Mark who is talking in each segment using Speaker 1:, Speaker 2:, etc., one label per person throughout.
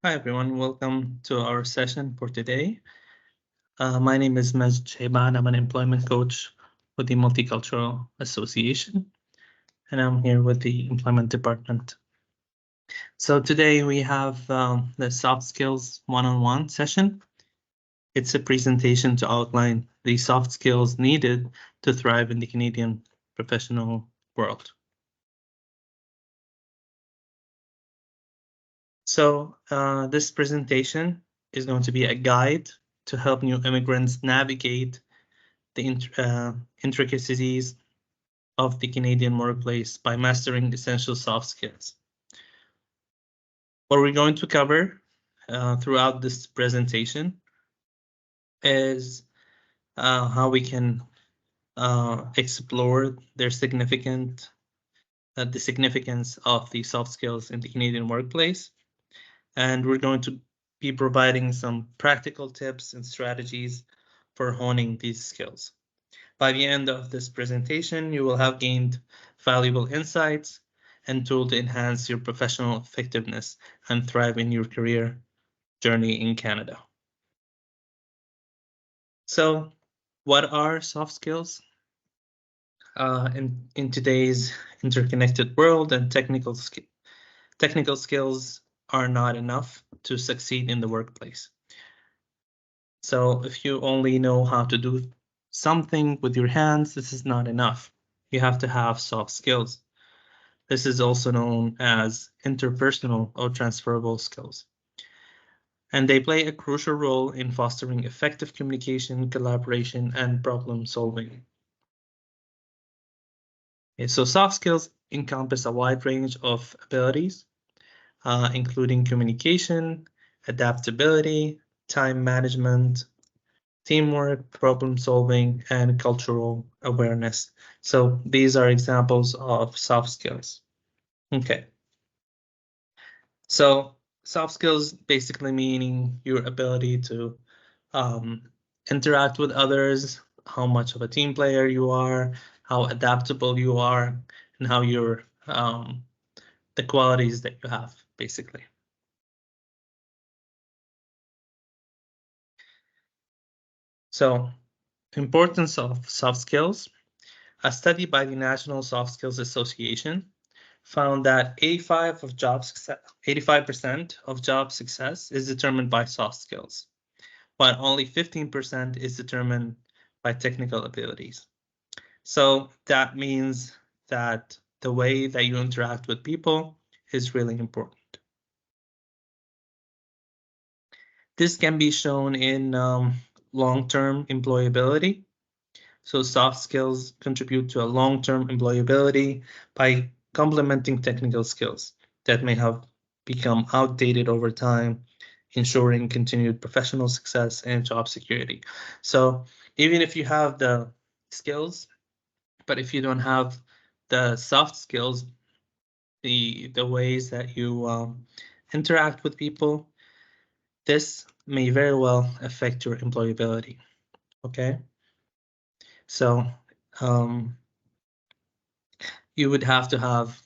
Speaker 1: Hi, everyone. Welcome to our session for today. My name is Majd Shiban. I'm an employment coach with the Multicultural Association, and I'm here with the Employment Department. So today we have the Soft Skills one-on-one session. It's a presentation to outline the soft skills needed to thrive in the Canadian professional world. So this presentation is going to be a guide to help new immigrants navigate the intricacies of the Canadian workplace by mastering essential soft skills. What we're going to cover throughout this presentation is how we can explore the significance of the soft skills in the Canadian workplace. And we're going to be providing some practical tips and strategies for honing these skills. By the end of this presentation, you will have gained valuable insights and tools to enhance your professional effectiveness and thrive in your career journey in Canada. So, what are soft skills? In today's interconnected world, and technical skills are not enough to succeed in the workplace. So if you only know how to do something with your hands, this is not enough. You have to have soft skills. This is also known as interpersonal or transferable skills. And they play a crucial role in fostering effective communication, collaboration, and problem solving. Okay, so soft skills encompass a wide range of abilities, including communication, adaptability, time management, teamwork, problem solving, and cultural awareness. So these are examples of soft skills. Okay. So soft skills basically meaning your ability to interact with others, how much of a team player you are, how adaptable you are, and how you're the qualities that you have, basically. So, importance of soft skills. A study by the National Soft Skills Association found that 85% of job success is determined by soft skills, while only 15% is determined by technical abilities. So that means that the way that you interact with people is really important. This can be shown in long-term employability. So soft skills contribute to a long-term employability by complementing technical skills that may have become outdated over time, ensuring continued professional success and job security. So even if you have the skills, but if you don't have the soft skills, the ways that you interact with people, this may very well affect your employability. Okay, so you would have to have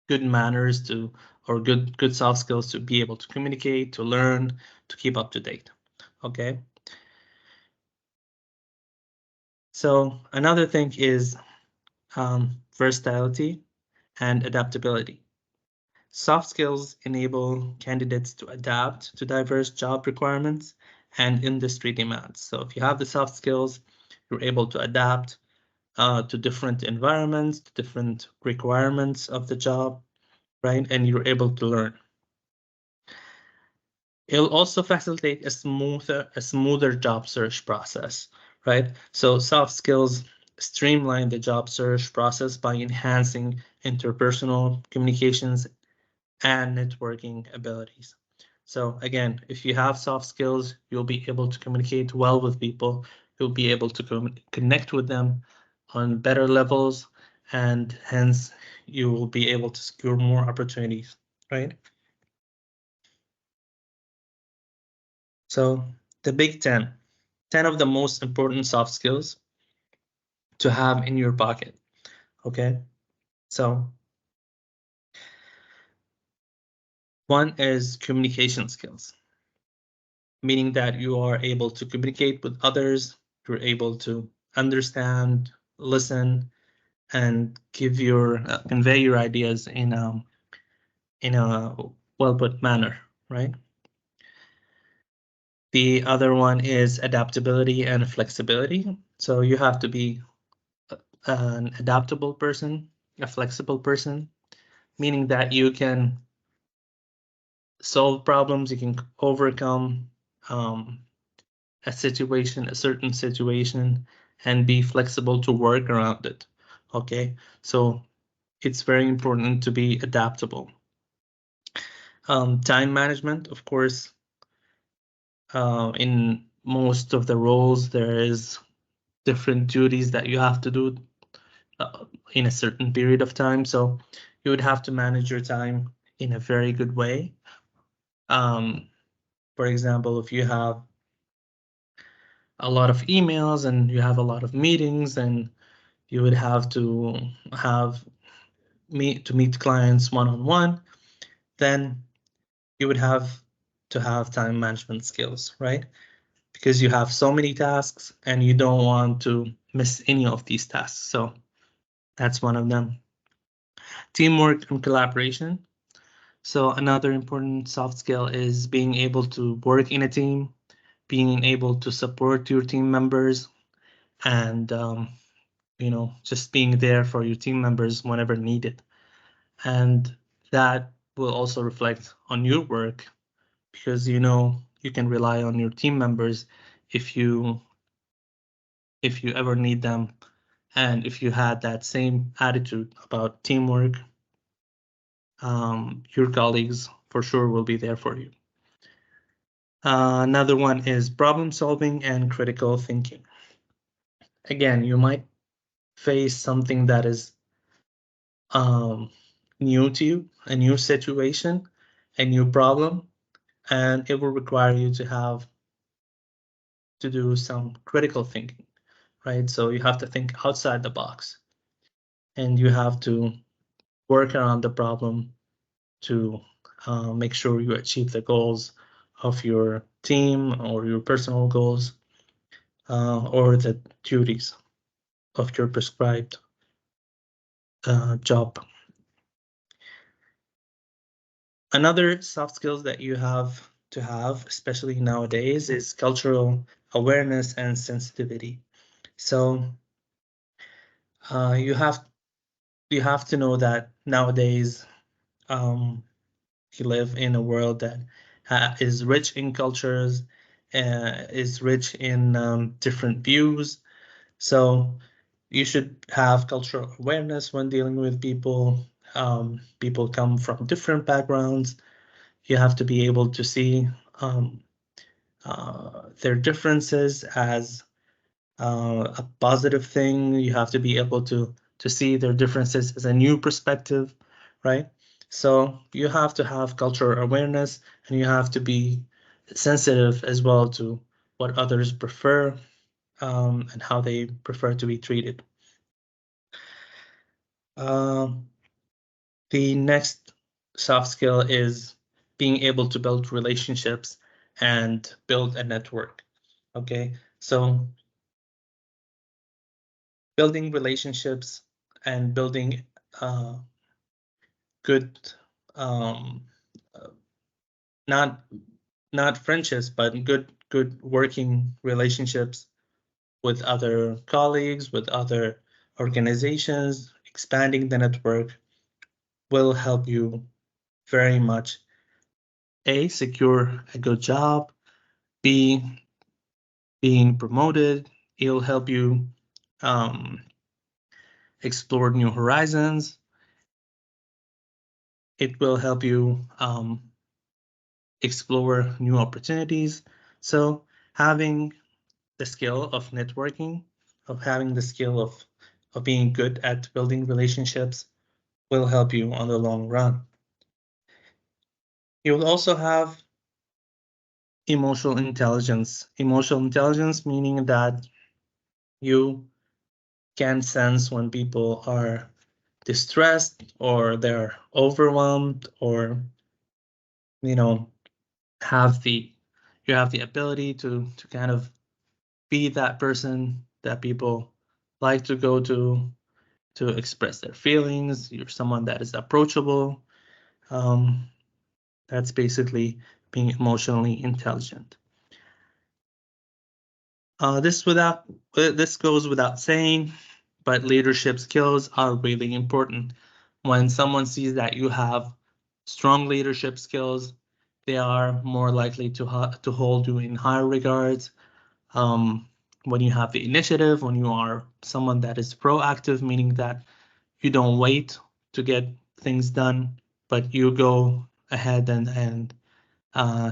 Speaker 1: good manners to, or good soft skills to be able to communicate, to learn, to keep up to date. Okay. So another thing is versatility and adaptability. Soft skills enable candidates to adapt to diverse job requirements and industry demands. So if you have the soft skills, you're able to adapt to different environments, to different requirements of the job, right? And you're able to learn. It'll also facilitate a smoother job search process, right? So soft skills streamline the job search process by enhancing interpersonal communications and networking abilities. So again, if you have soft skills, you'll be able to communicate well with people. You'll be able to connect with them on better levels, and hence you will be able to secure more opportunities, right? So the big 10 of the most important soft skills to have in your pocket. Okay, so One is communication skills, meaning that you are able to communicate with others, you're able to understand, listen, and convey your ideas in a well put manner, right? The other one is adaptability and flexibility. So you have to be an adaptable person, a flexible person, meaning that you can solve problems, you can overcome um, a certain situation, and be flexible to work around it. Okay, so it's very important to be adaptable. Time management, of course, in most of the roles, there is different duties that you have to do in a certain period of time. So you would have to manage your time in a very good way. For example, if you have a lot of emails and you have a lot of meetings, and you would have to have meet clients one-on-one, then you would have to have time management skills, right? Because you have so many tasks and you don't want to miss any of these tasks. So that's one of them. Teamwork and collaboration. So another important soft skill is being able to work in a team, being able to support your team members, and just being there for your team members whenever needed. And that will also reflect on your work, because you can rely on your team members if you ever need them. And if you had that same attitude about teamwork, your colleagues for sure will be there for you. Another one is problem solving and critical thinking. Again, you might face something that is new to you, a new situation, a new problem, and it will require you to do some critical thinking, right? So you have to think outside the box, and you have to work around the problem to make sure you achieve the goals of your team or your personal goals, or the duties of your prescribed job. Another soft skills that you have to have, especially nowadays, is cultural awareness and sensitivity. So you have to know that nowadays you live in a world that is rich in cultures, is rich in different views. So you should have cultural awareness when dealing with people. People come from different backgrounds. You have to be able to see um, their differences as a positive thing. You have to be able to see their differences as a new perspective, right? So you have to have cultural awareness, and you have to be sensitive as well to what others prefer, and how they prefer to be treated. Um, the next soft skill is being able to build relationships and build a network. Okay, so building relationships and building good, um, uh, not friendships, but good working relationships with other colleagues, with other organizations, expanding the network will help you very much. A, secure a good job. B, being promoted. It'll help you um, explore new horizons. It will help you explore new opportunities. So having the skill of networking, of having the skill of being good at building relationships will help you on the long run. You will also have emotional intelligence. Emotional intelligence meaning that you can sense when people are distressed or they're overwhelmed or you know, have the ability to kind of be that person that people like to go to express their feelings. You're someone that is approachable. That's basically being emotionally intelligent. This goes without saying, but leadership skills are really important. When someone sees that you have strong leadership skills, they are more likely to hold you in high regards. When you have the initiative, when you are someone that is proactive, meaning that you don't wait to get things done, but you go ahead and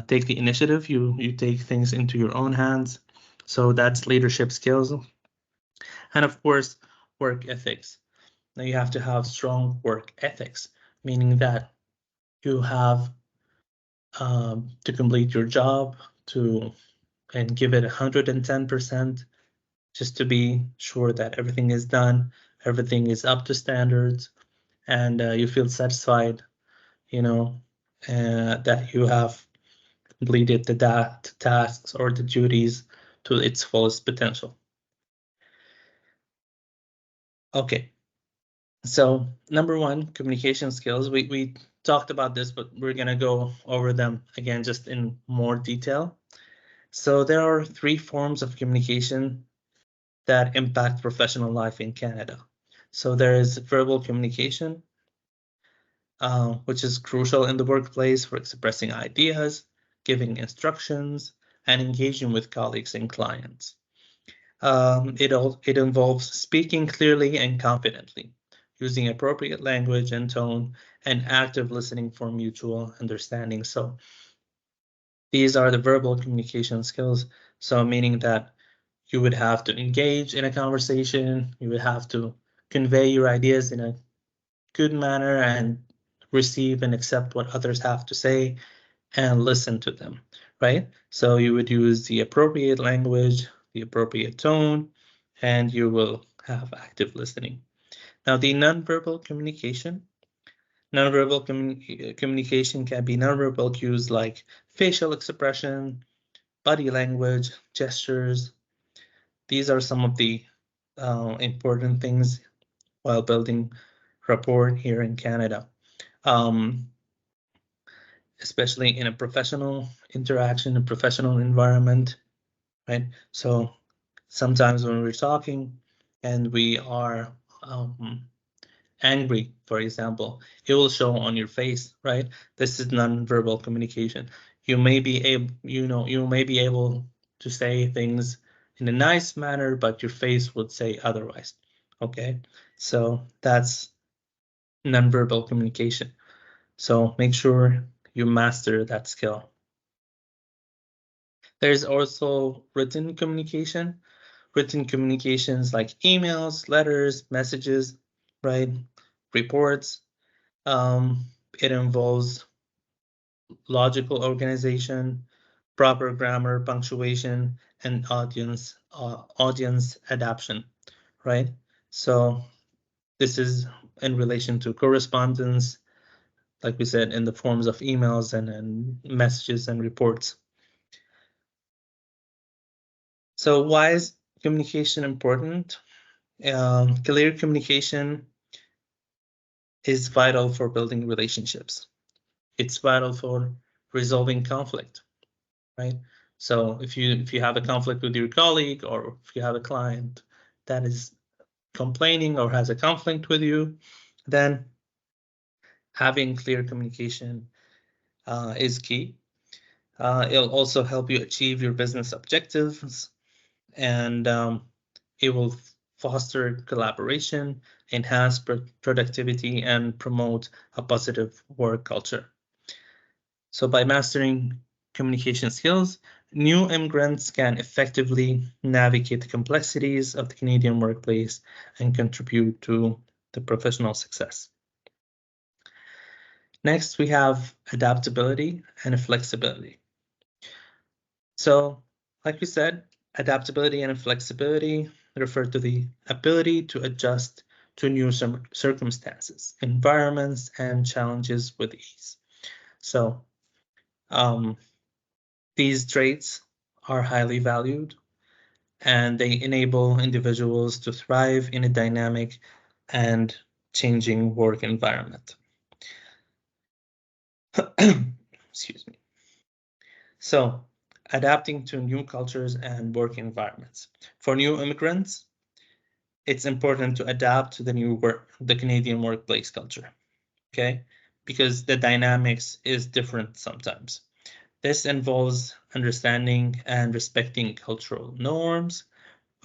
Speaker 1: take the initiative. You take things into your own hands. So that's leadership skills. And of course, work ethics. Now you have to have strong work ethics, meaning that you have to complete your job and give it 110% just to be sure that everything is done, everything is up to standards, and you feel satisfied, you know, that you have completed the tasks or the duties to its fullest potential. Okay, so number one, communication skills. We talked about this, but we're gonna go over them again just in more detail. So there are three forms of communication that impact professional life in Canada. So there is verbal communication, which is crucial in the workplace for expressing ideas, giving instructions, and engaging with colleagues and clients. It involves speaking clearly and confidently, using appropriate language and tone, and active listening for mutual understanding. So these are the verbal communication skills. So meaning that you would have to engage in a conversation, you would have to convey your ideas in a good manner and receive and accept what others have to say and listen to them, right? So you would use the appropriate language, the appropriate tone, and you will have active listening. Now, the nonverbal communication. Communication can be nonverbal cues like facial expression, body language, gestures. These are some of the important things while building rapport here in Canada, especially in a professional interaction, a professional environment, right? So sometimes when we're talking and we are angry, for example, it will show on your face, right? This is non-verbal communication. You may be able, you may be able to say things in a nice manner, but your face would say otherwise. Okay, so that's non-verbal communication. So make sure you master that skill. There's also written communication. Written communications like emails, letters, messages, right? Reports. It involves logical organization, proper grammar, punctuation, and audience adaptation, right? So this is in relation to correspondence, like we said, in the forms of emails and messages and reports. So why is communication important? Clear communication is vital for building relationships. It's vital for resolving conflict, right? So if you have a conflict with your colleague or if you have a client that is complaining or has a conflict with you, then having clear communication is key. It'll also help you achieve your business objectives, and it will foster collaboration, enhance productivity, and promote a positive work culture. So by mastering communication skills, new immigrants can effectively navigate the complexities of the Canadian workplace and contribute to the professional success. Next, we have adaptability and flexibility. So, like we said, adaptability and flexibility refer to the ability to adjust to new circumstances, environments, and challenges with ease. So, Um, these traits are highly valued and they enable individuals to thrive in a dynamic and changing work environment. Excuse me. So, adapting to new cultures and work environments. For new immigrants, it's important to adapt to the Canadian workplace culture, okay? Because the dynamics is different sometimes. This involves understanding and respecting cultural norms,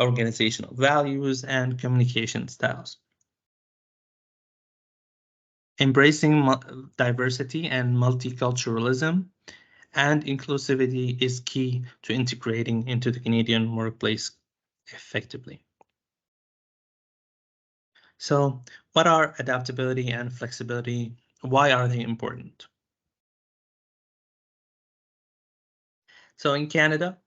Speaker 1: organizational values, and communication styles. Embracing diversity and multiculturalism and inclusivity is key to integrating into the Canadian workplace effectively. So, what are adaptability and flexibility? Why are they important? So, in Canada,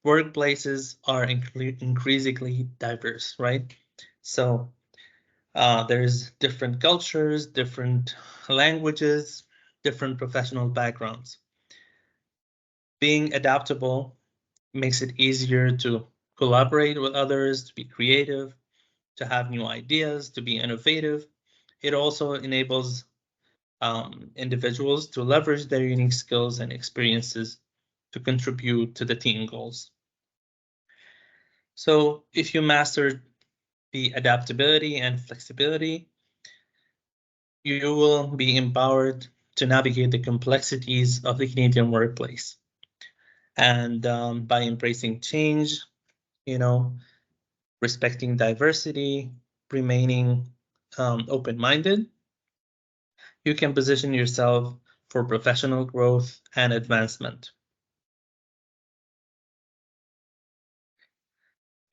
Speaker 1: workplaces are increasingly diverse, right? So, there's different cultures, different languages, different professional backgrounds. Being adaptable makes it easier to collaborate with others, to be creative, to have new ideas, to be innovative. It also enables individuals to leverage their unique skills and experiences to contribute to the team goals. So, if you master the adaptability and flexibility, you will be empowered to navigate the complexities of the Canadian workplace. And by embracing change, you know, respecting diversity, remaining open-minded, you can position yourself for professional growth and advancement.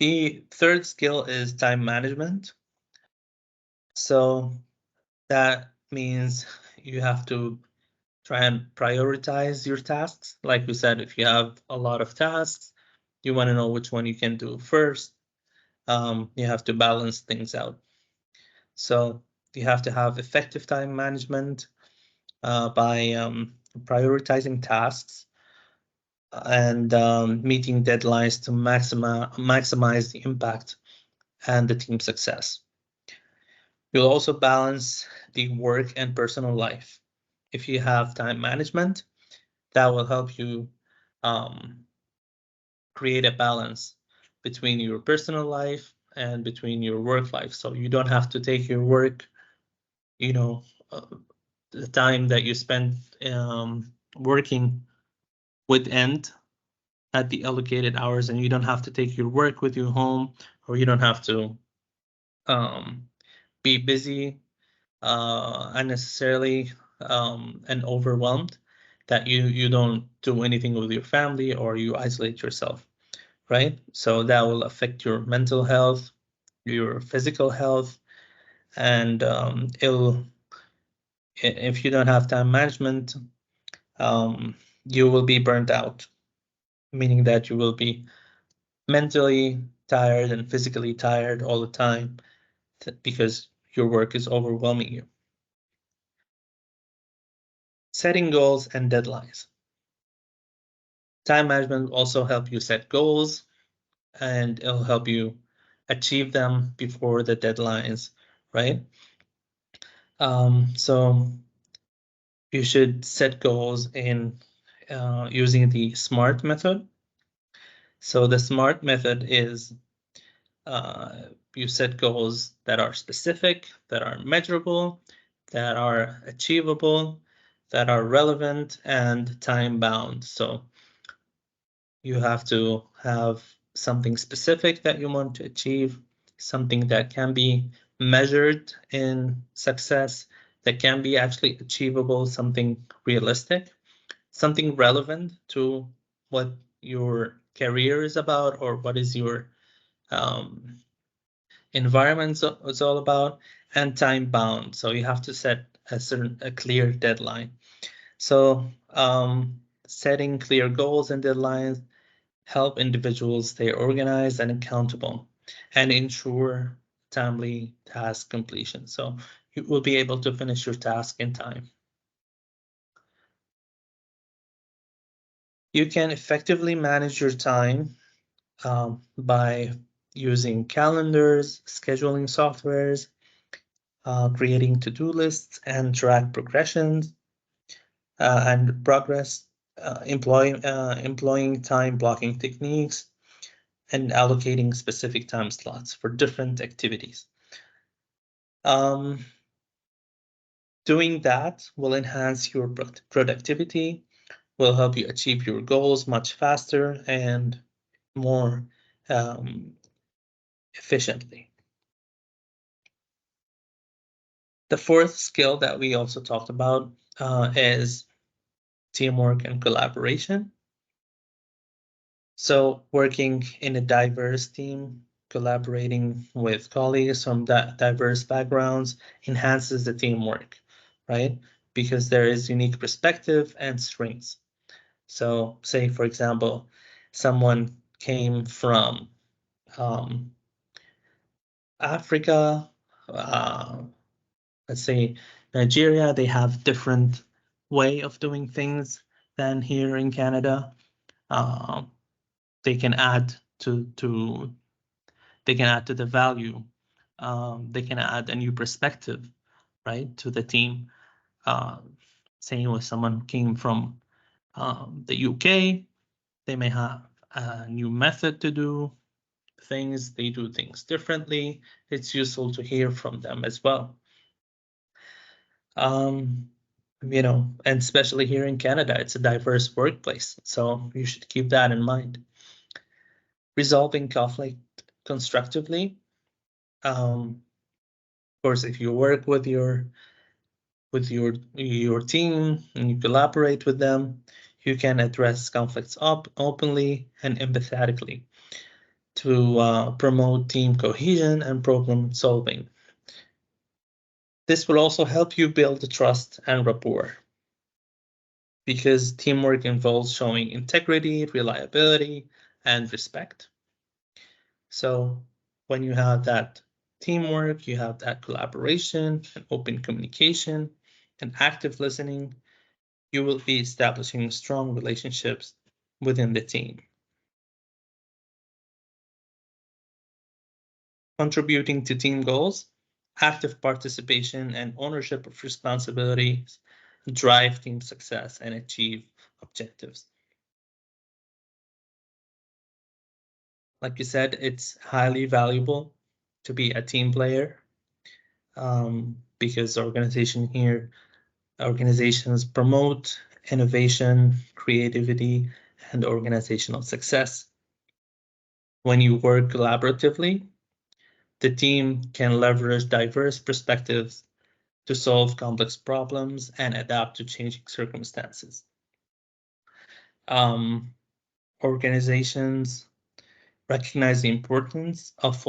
Speaker 1: The third skill is time management. So that means you have to try and prioritize your tasks. Like we said, if you have a lot of tasks, you want to know which one you can do first. You have to balance things out. So you have to have effective time management by prioritizing tasks and meeting deadlines to maximize the impact and the team success. You'll also balance the work and personal life. If you have time management, that will help you um, create a balance between your personal life and between your work life. So you don't have to take your work, you know, uh, the time that you spend working would end at the allocated hours, and you don't have to take your work with you home, or you don't have to um, be busy unnecessarily and overwhelmed that you don't do anything with your family or you isolate yourself, right? So that will affect your mental health, your physical health, and if you don't have time management, um, you will be burnt out, meaning that you will be mentally tired and physically tired all the time because your work is overwhelming you. Setting goals and deadlines. Time management will also help you set goals and it'll help you achieve them before the deadlines, right? So you should set goals in using the SMART method. So the SMART method is uh, you set goals that are specific, that are measurable, that are achievable, that are relevant, and time bound. So you have to have something specific that you want to achieve, something that can be measured in success, that can be actually achievable, something realistic, something relevant to what your career is about or what is your um, environment is all about, and time bound. So you have to set a clear deadline. So setting clear goals and deadlines help individuals stay organized and accountable and ensure timely task completion. So you will be able to finish your task in time. You can effectively manage your time by using calendars, scheduling softwares, creating to-do lists, and track progressions and progress, employing time blocking techniques, and allocating specific time slots for different activities. Doing that will enhance your productivity, will help you achieve your goals much faster and more efficiently. The fourth skill that we also talked about is teamwork and collaboration. So working in a diverse team, collaborating with colleagues from diverse backgrounds enhances the teamwork, right? Because there is unique perspective and strengths. So say, for example, someone came from um, Africa, let's say Nigeria, they have different way of doing things than here in Canada. Uh, they can add to they can add to the value. They can add a new perspective, right, to the team. Uh, Saying with someone came from the UK, they may have a new method to do things. They do things differently. It's useful to hear from them as well. Um, and especially here in Canada, it's a diverse workplace, so you should keep that in mind. Resolving conflict constructively. Of course, if you work with your team and you collaborate with them, you can address conflicts openly and empathetically to promote team cohesion and problem solving. This will also help you build trust and rapport because teamwork involves showing integrity, reliability, and respect. So when you have that teamwork, you have that collaboration and open communication and active listening, you will be establishing strong relationships within the team. Contributing to team goals, active participation and ownership of responsibilities drive team success and achieve objectives. Like you said, it's highly valuable to be a team player because organizations promote innovation, creativity, and organizational success. When you work collaboratively, the team can leverage diverse perspectives to solve complex problems and adapt to changing circumstances. Um, Organizations recognize the importance of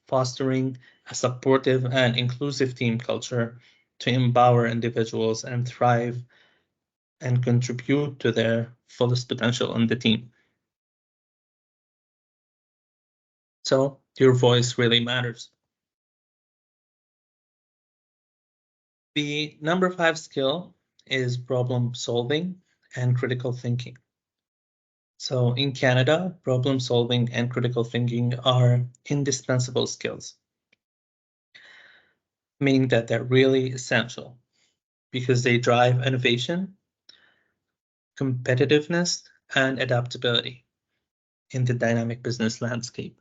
Speaker 1: fostering a supportive and inclusive team culture to empower individuals and thrive and contribute to their fullest potential in the team. So your voice really matters. The number 5 skill is problem solving and critical thinking. So in Canada, problem solving and critical thinking are indispensable skills, meaning that they're really essential because they drive innovation, competitiveness, and adaptability in the dynamic business landscape.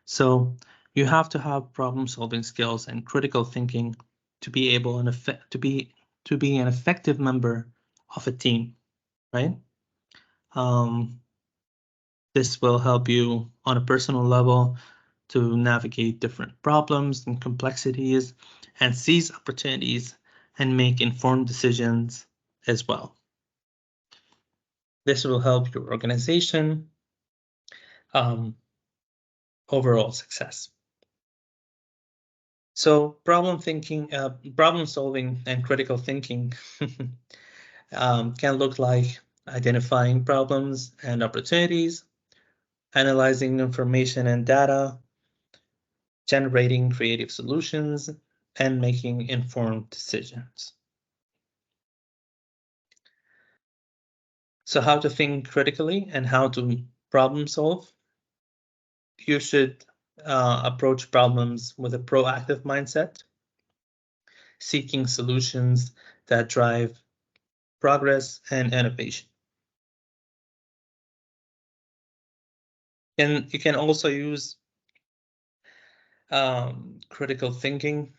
Speaker 1: So you have to have problem solving skills and critical thinking to be able and to be an effective member of a team, right? Um, this will help you on a personal level to navigate different problems and complexities and seize opportunities and make informed decisions as well. This will help your organization um, overall success. So problem solving and critical thinking can look like identifying problems and opportunities, analyzing information and data, generating creative solutions, and making informed decisions. So how to think critically and how to problem solve. You should approach problems with a proactive mindset, seeking solutions that drive progress and innovation. And you can also use critical thinking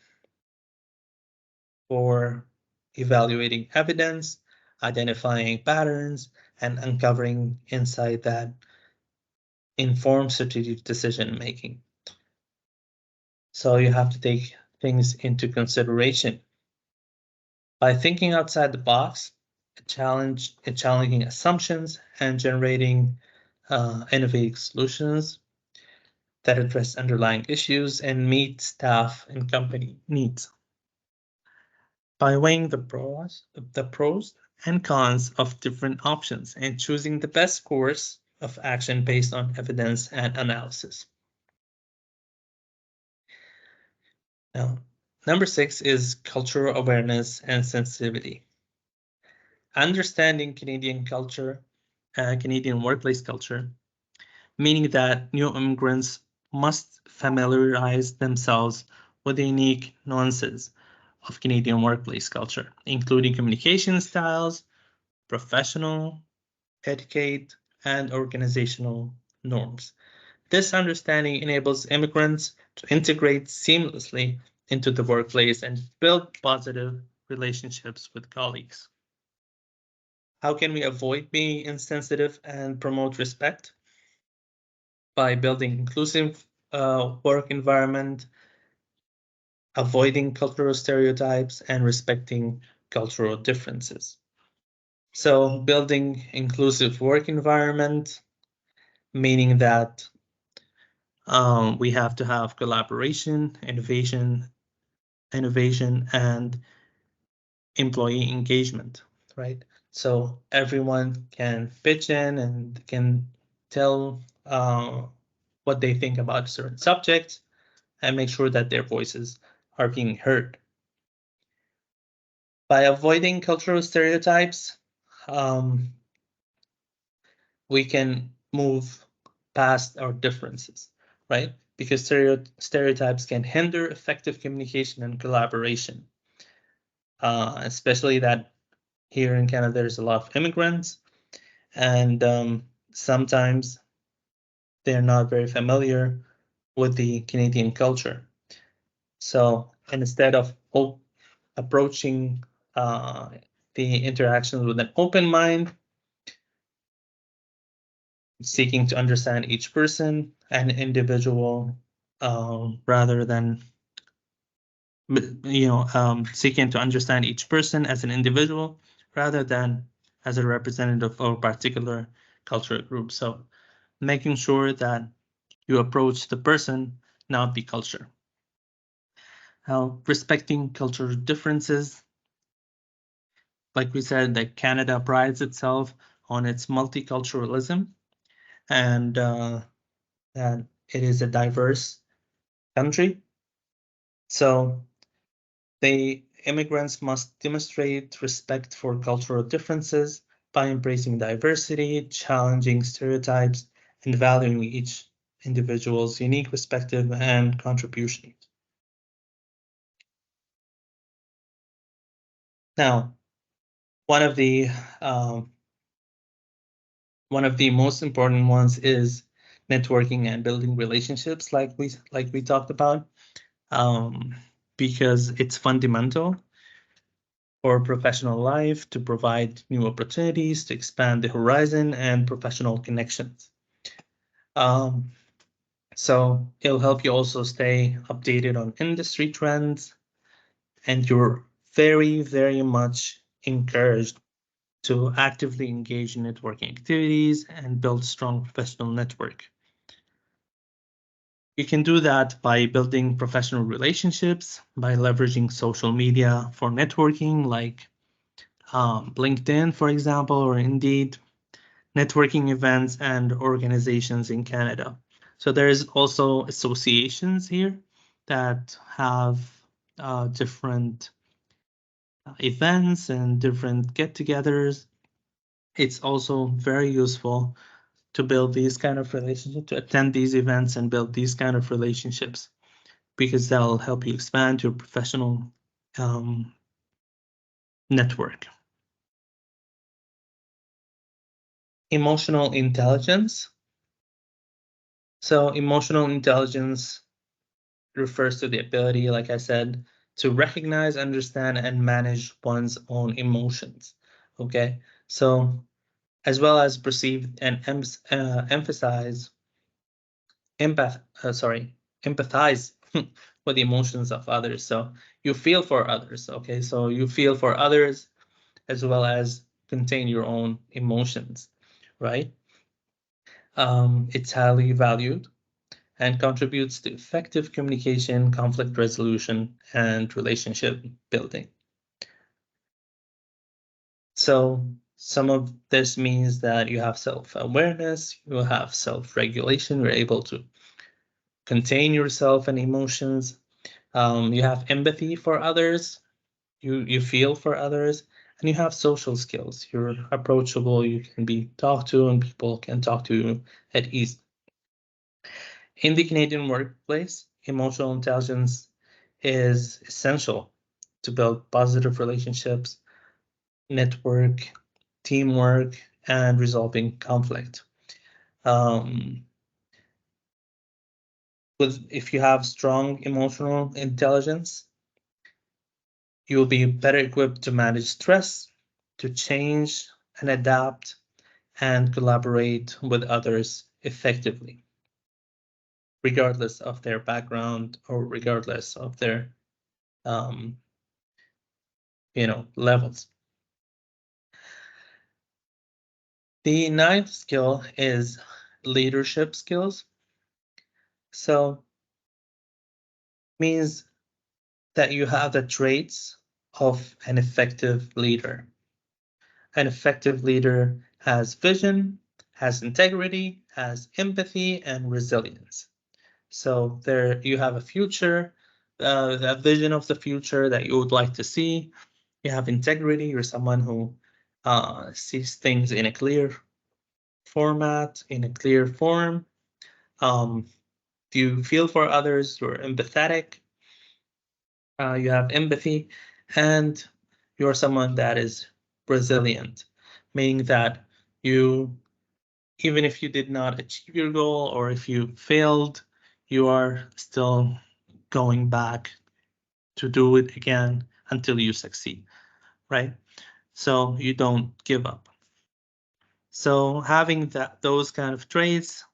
Speaker 1: for evaluating evidence, identifying patterns, and uncovering insight that informs strategic decision making. So you have to take things into consideration. By thinking outside the box, challenging assumptions, and generating innovative solutions that address underlying issues and meet staff and company needs. By weighing the pros and cons of different options and choosing the best course of action based on evidence and analysis. Now, number 6 is cultural awareness and sensitivity. Understanding Canadian culture, Canadian workplace culture, meaning that new immigrants must familiarize themselves with the unique nuances of Canadian workplace culture, including communication styles, professional etiquette, and organizational norms. This understanding enables immigrants to integrate seamlessly into the workplace and build positive relationships with colleagues. How can we avoid being insensitive and promote respect? By building inclusive work environment, avoiding cultural stereotypes, and respecting cultural differences. So building inclusive work environment, meaning that we have to have collaboration, innovation, and employee engagement, right? So everyone can pitch in and can tell what they think about a certain subject and make sure that their voices are being heard. By avoiding cultural stereotypes, we can move past our differences, right? Because stereotypes can hinder effective communication and collaboration, especially that here in Canada there's a lot of immigrants, and sometimes they're not very familiar with the Canadian culture. So instead of approaching the interactions with an open mind, seeking to understand each person and individual, rather than seeking to understand each person as an individual rather than as a representative of a particular cultural group. So making sure that you approach the person, not the culture. Now, respecting cultural differences. Like we said, that Canada prides itself on its multiculturalism and that it is a diverse country. So the immigrants must demonstrate respect for cultural differences by embracing diversity, challenging stereotypes, and valuing each individual's unique perspective and contribution. Now, one of the most important ones is networking and building relationships, like we talked about, because it's fundamental for professional life to provide new opportunities, to expand the horizon and professional connections. So it'll help you also stay updated on industry trends, and you're very, very much encouraged to actively engage in networking activities and build strong professional network. You can do that by building professional relationships, by leveraging social media for networking, like LinkedIn, for example, or Indeed, networking events and organizations in Canada. So there's also associations here that have different events and different get-togethers It's also very useful to build these kind of relationships, to attend these events and build these kind of relationships, because that'll help you expand your professional network. Emotional intelligence. So emotional intelligence refers to the ability, like I said, to recognize, understand, and manage one's own emotions. Okay, so as well as perceive and emphasize, empathize with the emotions of others. So you feel for others. Okay, so you feel for others as well as contain your own emotions, right? It's highly valued and contributes to effective communication, conflict resolution, and relationship building. So some of this means that you have self-awareness, you have self-regulation, you're able to contain yourself and emotions. You have empathy for others, you feel for others, and you have social skills. You're approachable, you can be talked to, and people can talk to you at ease. In the Canadian workplace, emotional intelligence is essential to build positive relationships, network, teamwork, and resolving conflict. Um, if you have strong emotional intelligence, you will be better equipped to manage stress, to change and adapt, and collaborate with others effectively, regardless of their background or regardless of their um, levels. The ninth skill is leadership skills. So means that you have the traits of an effective leader. An effective leader has vision, has integrity, has empathy, and resilience. So there you have a future, a vision of the future that you would like to see. You have integrity. You're someone who sees things in a clear format, in a clear form. Um, you feel for others. You're empathetic. You have empathy, and you're someone that is resilient, meaning that you, even if you did not achieve your goal or if you failed, you are still going back to do it again until you succeed, right? So you don't give up. So having those kind of traits,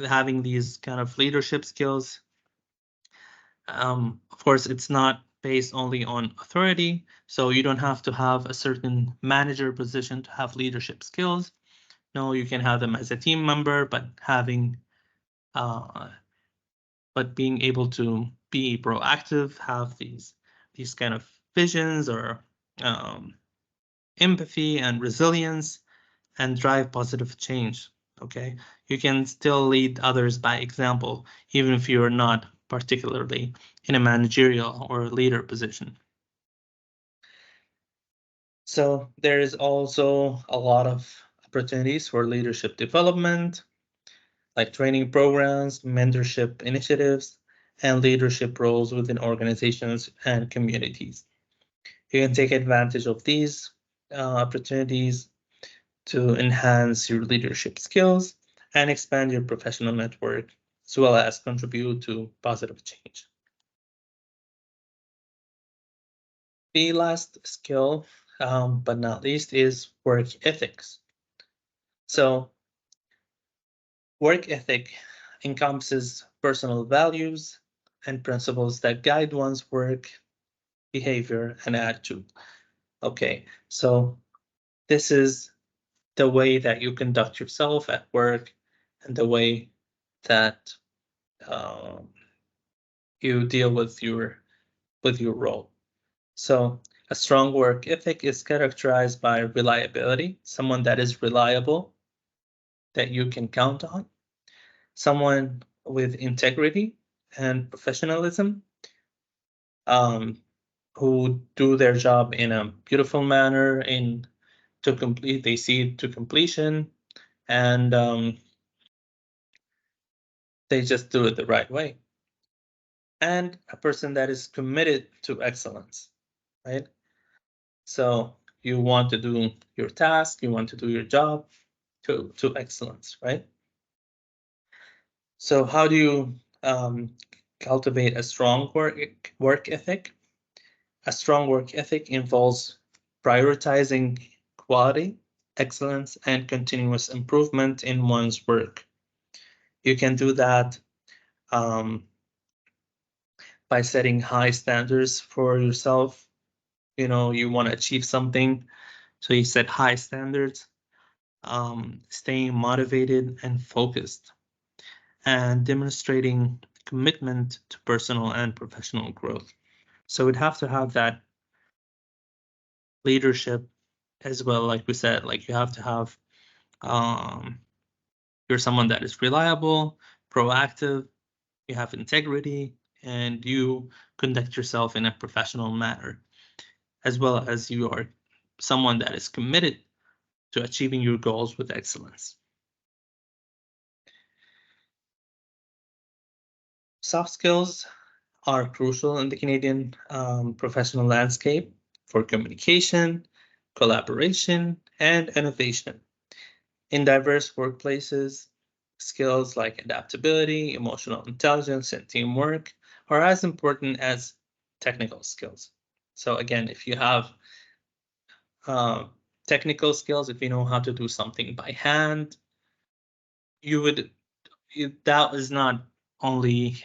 Speaker 1: having these kind of leadership skills, of course, it's not based only on authority. So you don't have to have a certain manager position to have leadership skills. No, you can have them as a team member, but uh, being able to be proactive, have these kind of visions or um, empathy and resilience, and drive positive change. Okay, you can still lead others by example, even if you're not particularly in a managerial or leader position. So there is also a lot of opportunities for leadership development, like training programs, mentorship initiatives, and leadership roles within organizations and communities. You can take advantage of these opportunities to enhance your leadership skills and expand your professional network, as well as contribute to positive change. The last skill, but not least, is work ethics. So work ethic encompasses personal values and principles that guide one's work, behavior, and attitude. Okay, so this is the way that you conduct yourself at work and the way that um, you deal with your role. So a strong work ethic is characterized by reliability, someone that is reliable, that you can count on, someone with integrity and professionalism, um, who do their job in a beautiful manner, to complete, they see it to completion, and they just do it the right way. And a person that is committed to excellence, right? So you want to do your task, you want to do your job to excellence, right? So how do you cultivate a strong work ethic? A strong work ethic involves prioritizing quality, excellence, and continuous improvement in one's work. You can do that um, by setting high standards for yourself. You know, you want to achieve something, so you set high standards, staying motivated and focused, and demonstrating commitment to personal and professional growth. So we'd have to have that leadership as well, like we said, like you have to have you're someone that is reliable, proactive, you have integrity, and you conduct yourself in a professional manner, as well as you are someone that is committed to achieving your goals with excellence. Soft skills are crucial in the Canadian professional landscape for communication, collaboration, and innovation. In diverse workplaces, skills like adaptability, emotional intelligence, and teamwork are as important as technical skills. So again, if you have uh, technical skills, if you know how to do something by hand, you would, that is not only,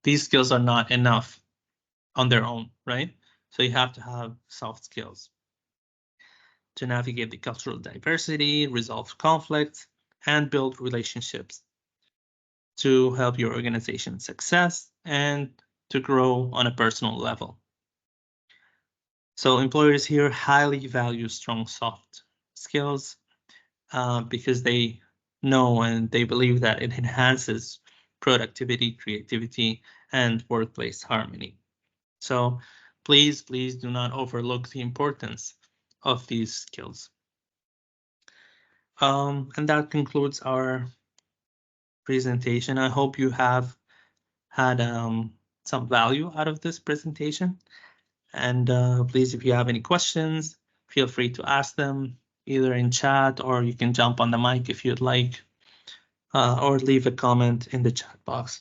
Speaker 1: these skills are not enough on their own, right? So you have to have soft skills to navigate the cultural diversity, resolve conflicts, and build relationships to help your organization's success and to grow on a personal level. So employers here highly value strong soft skills because they know and they believe that it enhances productivity, creativity, and workplace harmony. So please do not overlook the importance of these skills. And that concludes our presentation. I hope you have had some value out of this presentation. And please, if you have any questions, feel free to ask them either in chat, or you can jump on the mic if you'd like, or leave a comment in the chat box.